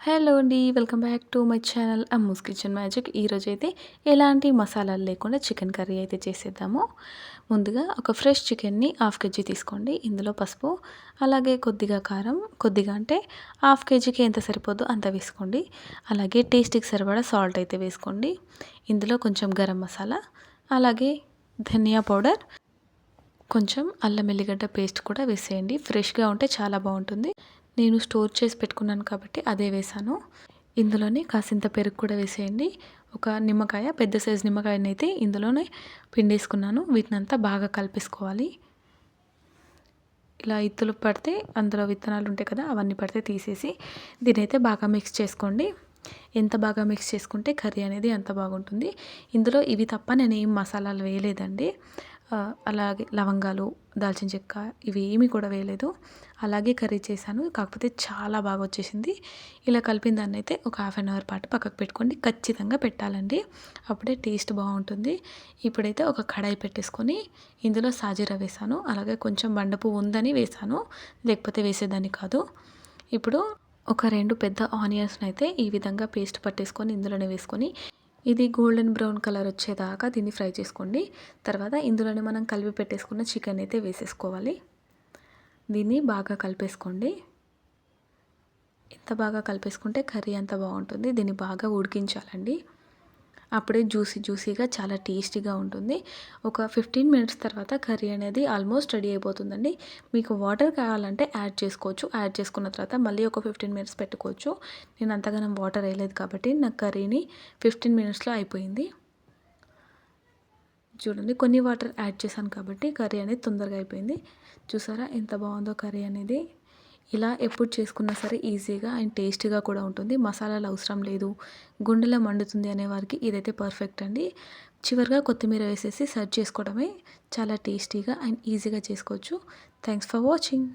Hello అండి. Welcome back to my channel Ammu's kitchen magic. ఈరోజైతే ఎలాంటి మసాలాలు లేకుండా చికెన్ కర్రీ అయితే చేసేద్దాము. ముందుగా ఒక ఫ్రెష్ చికెన్ని హాఫ్ కేజీ తీసుకోండి. ఇందులో పసుపు, అలాగే కొద్దిగా కారం, కొద్దిగా అంటే హాఫ్ కేజీకి ఎంత సరిపోద్దో అంత వేసుకోండి. అలాగే టేస్ట్కి సరిపడా సాల్ట్ అయితే వేసుకోండి. ఇందులో కొంచెం గరం మసాలా, అలాగే ధనియా పౌడర్, కొంచెం అల్లం ఎల్లిగడ్డ పేస్ట్ కూడా వేసేయండి. ఫ్రెష్గా ఉంటే చాలా బాగుంటుంది. నేను స్టోర్ చేసి పెట్టుకున్నాను కాబట్టి అదే వేసాను. ఇందులోనే కాసింత పెరుగు కూడా వేసేయండి. ఒక నిమ్మకాయ, పెద్ద సైజు నిమ్మకాయనైతే ఇందులోనే పిండేసుకున్నాను. వీటినంతా బాగా కలిపేసుకోవాలి. ఇలా ఇత్తులు పడితే అందులో విత్తనాలు ఉంటాయి కదా, అవన్నీ పడితే తీసేసి దీనైతే బాగా మిక్స్ చేసుకోండి. ఎంత బాగా మిక్స్ చేసుకుంటే కర్రీ అనేది అంత బాగుంటుంది. ఇందులో ఇవి తప్ప నేను ఏం మసాలాలు వేయలేదండి. అలాగే లవంగాలు, దాల్చిన చెక్క ఇవి ఏమీ కూడా వేయలేదు. అలాగే కర్రీ చేశాను. కాకపోతే చాలా బాగా వచ్చేసింది. ఇలా కలిపిన దాన్ని అయితే ఒక హాఫ్ అన్ అవర్ పాటు పక్కకు పెట్టుకోండి. ఖచ్చితంగా పెట్టాలండి, అప్పుడే టేస్ట్ బాగుంటుంది. ఇప్పుడైతే ఒక కడాయి పెట్టేసుకొని ఇందులో సాజీరా వేసాను. అలాగే కొంచెం బండ పువ్వు ఉందని వేసాను, లేకపోతే వేసేదాన్ని కాదు. ఇప్పుడు ఒక 2 పెద్ద ఆనియన్స్ని అయితే ఈ విధంగా పేస్ట్ పట్టేసుకొని ఇందులోనే వేసుకొని ఇది గోల్డెన్ బ్రౌన్ కలర్ వచ్చేదాకా దీన్ని ఫ్రై చేసుకోండి. తర్వాత ఇందులోనే మనం కలిపి పెట్టేసుకున్న చికెన్ అయితే వేసేసుకోవాలి. దీన్ని బాగా కలిపేసుకోండి. ఎంత బాగా కలిపేసుకుంటే కర్రీ అంత బాగుంటుంది. దీన్ని బాగా ఉడికించాలండి, అప్పుడే జ్యూసీగా చాలా టేస్టీగా ఉంటుంది. ఒక 15 మినిట్స్ తర్వాత కర్రీ అనేది ఆల్మోస్ట్ రెడీ అయిపోతుందండి. మీకు వాటర్ కావాలంటే యాడ్ చేసుకోవచ్చు. యాడ్ చేసుకున్న తర్వాత మళ్ళీ ఒక 15 మినిట్స్ పెట్టుకోవచ్చు. నేను అంతగానం వాటర్ వేయలేదు కాబట్టి నాకు కర్రీని 15 మినిట్స్లో అయిపోయింది. చూడండి, కొన్ని వాటర్ యాడ్ చేశాను కాబట్టి కర్రీ అనేది తొందరగా అయిపోయింది. చూసారా ఎంత బాగుందో కర్రీ అనేది. ఇలా ఎప్పుడు చేసుకున్నా సరే ఈజీగా అండ్ టేస్టీగా కూడా ఉంటుంది. మసాలాలు అవసరం లేదు, గుండెలో మండుతుంది అనే వారికి ఇదైతే పర్ఫెక్ట్ అండి. చివరిగా కొత్తిమీర వేసేసి సర్వ్ చేసుకోవడమే. చాలా టేస్టీగా అండ్ ఈజీగా చేసుకోవచ్చు. Thanks for watching.